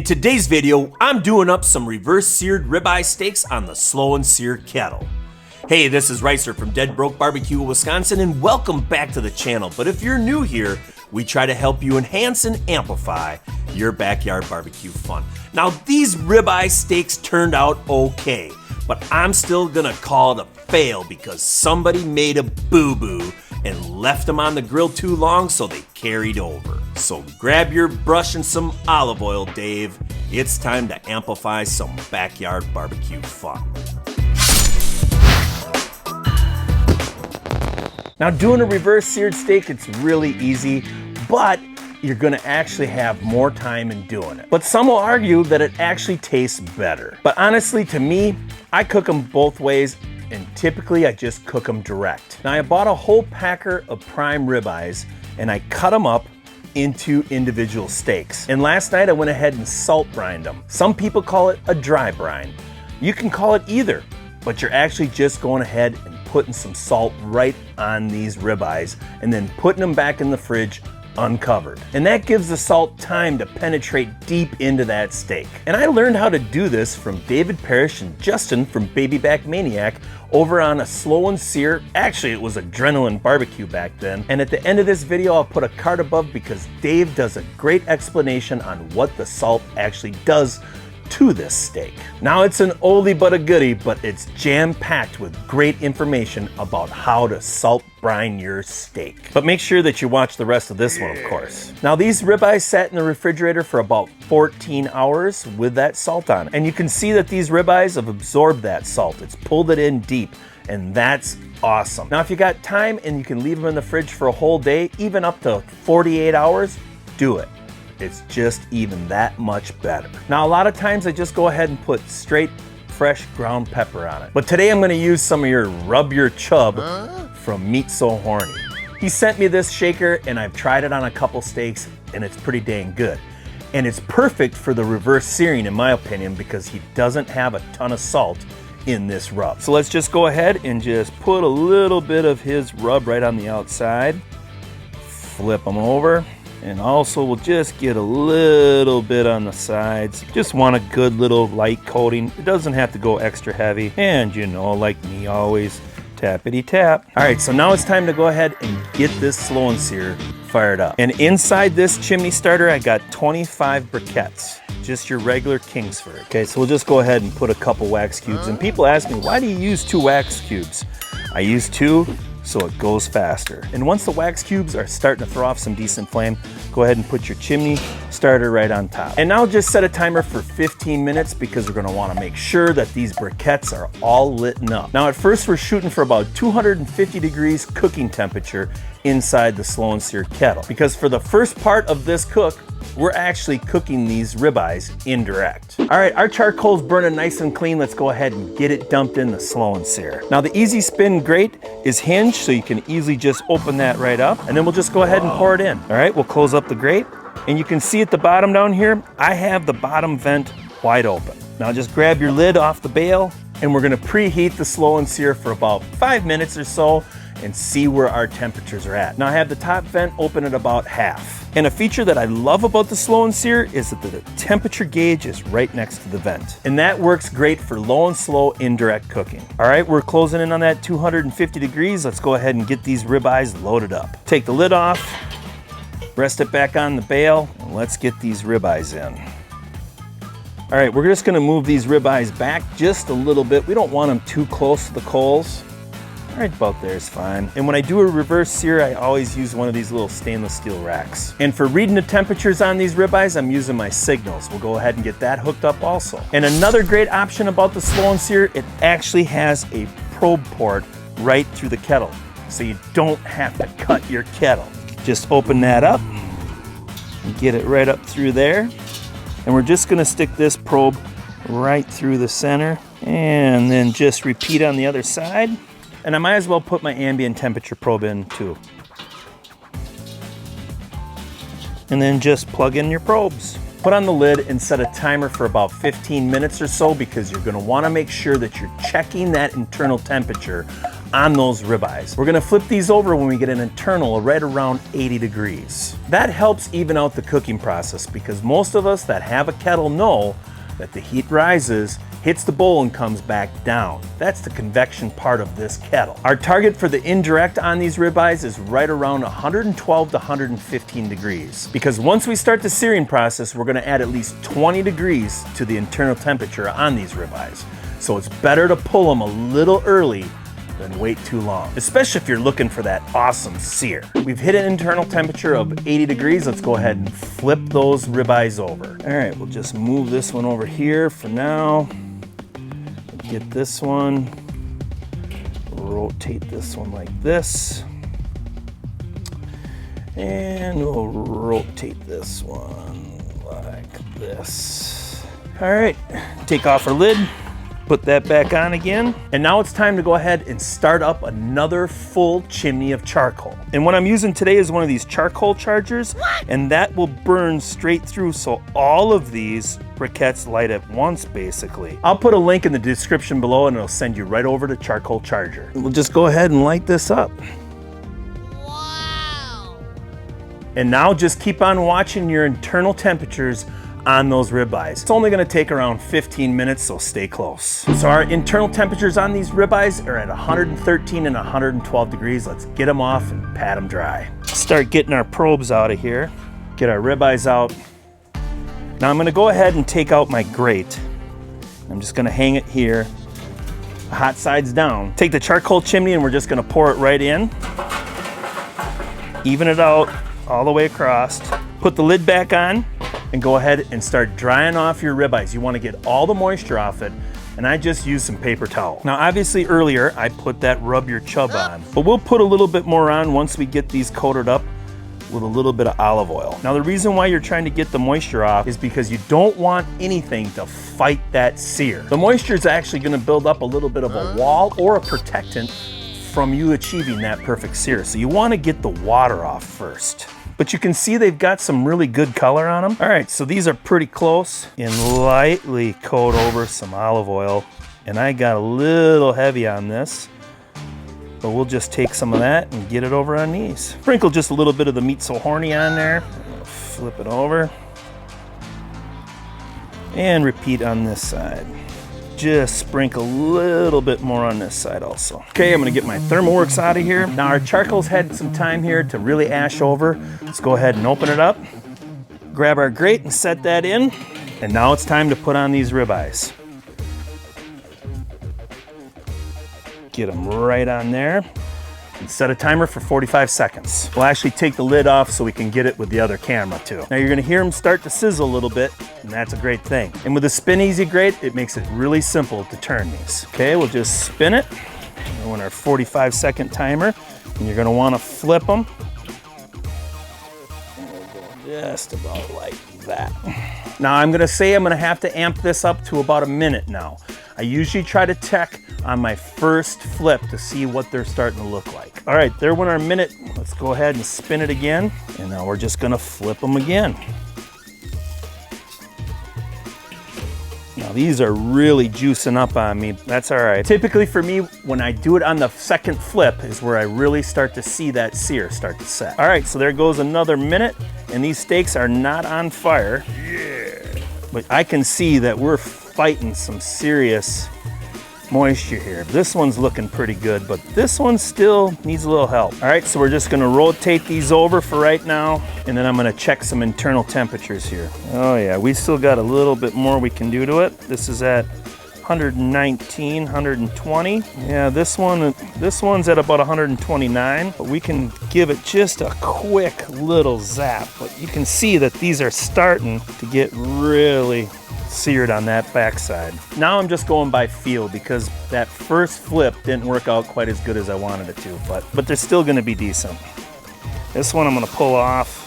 In today's video, I'm doing up some reverse seared ribeye steaks on the Slow N Sear kettle. Hey, this is Ricer from Dead Broke Barbecue, Wisconsin, and welcome back to the channel. But if you're new here, we try to help you enhance and amplify your backyard barbecue fun. Now, these ribeye steaks turned out okay, but I'm still gonna call it a fail because somebody made a boo-boo and left them on the grill too long, so they carried over. So grab your brush and some olive oil, Dave. It's time to amplify some backyard barbecue fun. Now, doing a reverse seared steak, it's really easy, but you're gonna actually have more time in doing it. But some will argue that it actually tastes better. But honestly, to me, I cook them both ways, and typically I just cook them direct. Now, I bought a whole packer of prime ribeyes and I cut them up into individual steaks. And last night I went ahead and salt brined them. Some people call it a dry brine. You can call it either, but you're actually just going ahead and putting some salt right on these ribeyes and then putting them back in the fridge uncovered. And that gives the salt time to penetrate deep into that steak. And I learned how to do this from David Parrish and Justin from Baby Back Maniac over on a Slow N Sear. Actually, it was Adrenaline Barbecue back then. And at the end of this video, I'll put a card above because Dave does a great explanation on what the salt actually does to this steak. Now, it's an oldie but a goodie, but it's jam-packed with great information about how to salt brine your steak. But make sure that you watch the rest of this one, of course. Now, these ribeyes sat in the refrigerator for about 14 hours with that salt on it. And you can see that these ribeyes have absorbed that salt. It's pulled it in deep, and that's awesome. Now, if you got time and you can leave them in the fridge for a whole day, even up to 48 hours, do it. It's just even that much better. Now, a lot of times I just go ahead and put straight fresh ground pepper on it. But today I'm gonna use some of your Rub Your Chub from Meat So Horny. He sent me this shaker and I've tried it on a couple steaks and it's pretty dang good. And it's perfect for the reverse searing in my opinion because he doesn't have a ton of salt in this rub. So let's just go ahead and just put a little bit of his rub right on the outside. Flip them over. And also we'll just get a little bit on the sides. Just want a good little light coating. It doesn't have to go extra heavy. And you know, like me always, tappity tap. All right, so now it's time to go ahead and get this Slow N Sear fired up. And inside this chimney starter, I got 25 briquettes. Just your regular Kingsford. Okay, so we'll just go ahead and put a couple wax cubes. And people ask me, why do you use 2 wax cubes? I use 2 so it goes faster. And once the wax cubes are starting to throw off some decent flame, go ahead and put your chimney starter right on top. And now just set a timer for 15 minutes because we're gonna wanna make sure that these briquettes are all lit up. Now at first we're shooting for about 250 degrees cooking temperature inside the Slow N Sear kettle. Because for the first part of this cook, we're actually cooking these ribeyes indirect. All right, our charcoal's burning nice and clean. Let's go ahead and get it dumped in the Slow N Sear. Now the Easy Spin grate is hinged, so you can easily just open that right up, and then we'll just go ahead and pour it in. All right, we'll close up the grate, and you can see at the bottom down here, I have the bottom vent wide open. Now just grab your lid off the bale, and we're gonna preheat the Slow N Sear for about 5 minutes or so, and see where our temperatures are at. Now I have the top vent open at about half. And a feature that I love about the Slow N Sear is that the temperature gauge is right next to the vent. And that works great for low and slow indirect cooking. All right, we're closing in on that 250 degrees. Let's go ahead and get these ribeyes loaded up. Take the lid off, rest it back on the bale, and let's get these ribeyes in. All right, we're just gonna move these ribeyes back just a little bit. We don't want them too close to the coals. Right about there is fine. And when I do a reverse sear, I always use one of these little stainless steel racks. And for reading the temperatures on these ribeyes, I'm using my signals. We'll go ahead and get that hooked up also. And another great option about the Slow N Sear, it actually has a probe port right through the kettle. So you don't have to cut your kettle. Just open that up and get it right up through there. And we're just gonna stick this probe right through the center and then just repeat on the other side. And I might as well put my ambient temperature probe in too. And then just plug in your probes. Put on the lid and set a timer for about 15 minutes or so because you're gonna wanna make sure that you're checking that internal temperature on those ribeyes. We're gonna flip these over when we get an internal right around 80 degrees. That helps even out the cooking process because most of us that have a kettle know that the heat rises, hits the bowl and comes back down. That's the convection part of this kettle. Our target for the indirect on these ribeyes is right around 112 to 115 degrees. Because once we start the searing process, we're gonna add at least 20 degrees to the internal temperature on these ribeyes. So it's better to pull them a little early than wait too long, especially if you're looking for that awesome sear. We've hit an internal temperature of 80 degrees. Let's go ahead and flip those ribeyes over. All right, we'll just move this one over here for now. Get this one, rotate this one like this, and we'll rotate this one like this. All right, take off our lid. Put that back on again. And now it's time to go ahead and start up another full chimney of charcoal. And what I'm using today is one of these charcoal chargers, and that will burn straight through, so all of these briquettes light at once, basically. I'll put a link in the description below and it'll send you right over to charcoal charger. We'll just go ahead and light this up. Wow. And now just keep on watching your internal temperatures on those ribeyes. It's only gonna take around 15 minutes, so stay close. So our internal temperatures on these ribeyes are at 113 and 112 degrees. Let's get them off and pat them dry. Start getting our probes out of here. Get our ribeyes out. Now I'm gonna go ahead and take out my grate. I'm just gonna hang it here, hot sides down. Take the charcoal chimney and we're just gonna pour it right in. Even it out all the way across. Put the lid back on and go ahead and start drying off your ribeyes. You wanna get all the moisture off it, and I just used some paper towel. Now obviously earlier I put that rub your chub on, but we'll put a little bit more on once we get these coated up with a little bit of olive oil. Now the reason why you're trying to get the moisture off is because you don't want anything to fight that sear. The moisture is actually gonna build up a little bit of a wall or a protectant from you achieving that perfect sear. So you wanna get the water off first. But you can see they've got some really good color on them. All right, so these are pretty close, and lightly coat over some olive oil. And I got a little heavy on this, but we'll just take some of that and get it over on these. Sprinkle just a little bit of the Meat So Horny on there. Flip it over. And repeat on this side. Just sprinkle a little bit more on this side also. Okay, I'm gonna get my ThermoWorks out of here. Now our charcoal's had some time here to really ash over. Let's go ahead and open it up. Grab our grate and set that in. And now it's time to put on these ribeyes. Get them right on there. And set a timer for 45 seconds. We'll actually take the lid off so we can get it with the other camera too. Now you're gonna hear them start to sizzle a little bit, and that's a great thing. And with the Spin Easy grate, it makes it really simple to turn these. Okay, we'll just spin it. We're on our 45-second timer, and you're gonna wanna flip them. And we'll go just about like that. Now I'm gonna say I'm gonna have to amp this up to about a minute now. I usually try to check on my first flip to see what they're starting to look like. All right, there went our minute. Let's go ahead and spin it again. And now we're just gonna flip them again. Now these are really juicing up on me. That's all right. Typically for me, when I do it on the second flip is where I really start to see that sear start to set. All right, so there goes another minute, and these steaks are not on fire. Yeah. But I can see that we're fighting some serious moisture here. This one's looking pretty good, but this one still needs a little help. All right, so we're just gonna rotate these over for right now, and then I'm gonna check some internal temperatures here. Oh yeah, we still got a little bit more we can do to it. This is at 119, 120. Yeah, this one's at about 129, but we can give it just a quick little zap. But you can see that these are starting to get really seared on that backside. Now I'm just going by feel because that first flip didn't work out quite as good as I wanted it to, but they're still gonna be decent. This one I'm gonna pull off,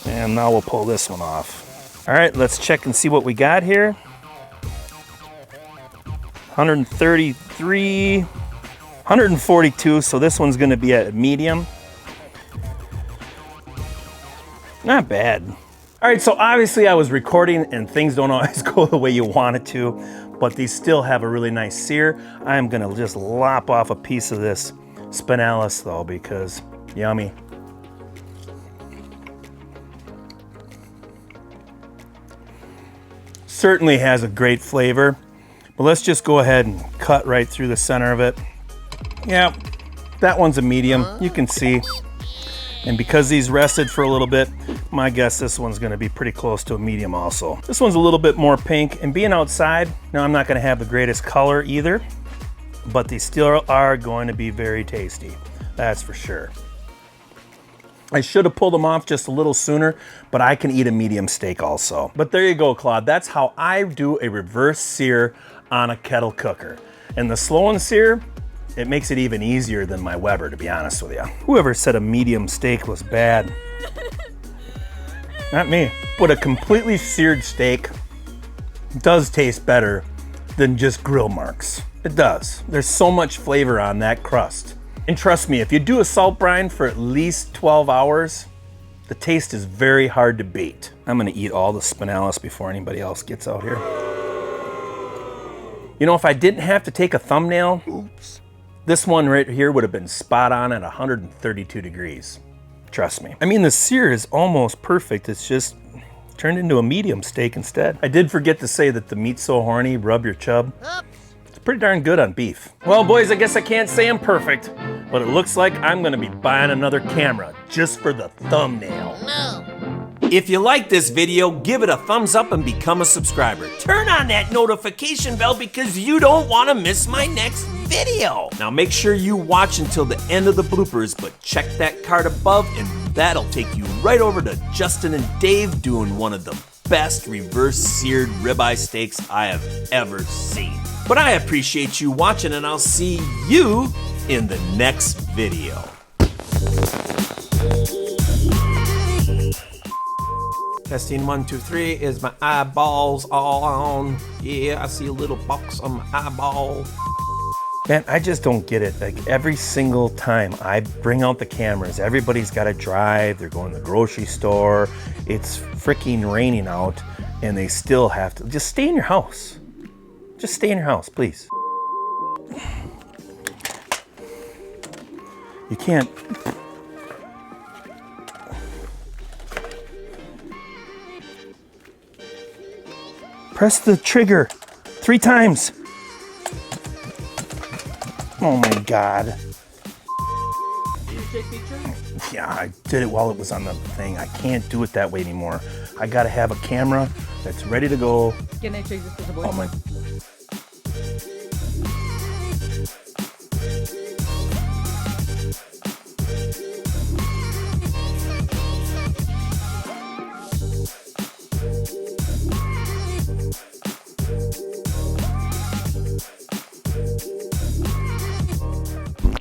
and now we'll pull this one off. All right, let's check and see what we got here. 133, 142, so this one's gonna be at medium. Not bad. All right, so obviously I was recording and things don't always go the way you want it to, but these still have a really nice sear. I'm gonna just lop off a piece of this spinalis though, because yummy. Certainly has a great flavor, but let's just go ahead and cut right through the center of it. Yeah, that one's a medium, you can see. And because these rested for a little bit, my guess this one's gonna be pretty close to a medium also. This one's a little bit more pink, and being outside, now I'm not gonna have the greatest color either, but these still are going to be very tasty, that's for sure. I should have pulled them off just a little sooner, but I can eat a medium steak also. But there you go, Claude. That's how I do a reverse sear on a kettle cooker. And the Slow N Sear, it makes it even easier than my Weber, to be honest with you. Whoever said a medium steak was bad? Not me. But a completely seared steak does taste better than just grill marks. It does. There's so much flavor on that crust. And trust me, if you do a salt brine for at least 12 hours, the taste is very hard to beat. I'm gonna eat all the spinalis before anybody else gets out here. You know, if I didn't have to take a thumbnail, oops, this one right here would have been spot on at 132 degrees. Trust me. I mean, the sear is almost perfect. It's just turned into a medium steak instead. I did forget to say that the Meat So Horny, rub your chub. It's pretty darn good on beef. Well, boys, I guess I can't say I'm perfect, but it looks like I'm gonna be buying another camera just for the thumbnail. No. If you like this video, give it a thumbs up and become a subscriber. Turn on that notification bell because you don't wanna miss my next video. Now make sure you watch until the end of the bloopers, but check that card above and that'll take you right over to Justin and Dave doing one of the best reverse seared ribeye steaks I have ever seen. But I appreciate you watching and I'll see you in the next video. Testing 1, 2, 3. Is my eyeballs all on? Yeah, I see a little box on my eyeball. Man, I just don't get it. Like every single time I bring out the cameras, everybody's got to drive. They're going to the grocery store. It's freaking raining out and they still have to just stay in your house. Just stay in your house, please. You can't. Press the trigger 3 times. Oh my God. Did you take pictures? Yeah, I did it while it was on the thing. I can't do it that way anymore. I gotta have a camera that's ready to go. Can I check this as a boy? Oh my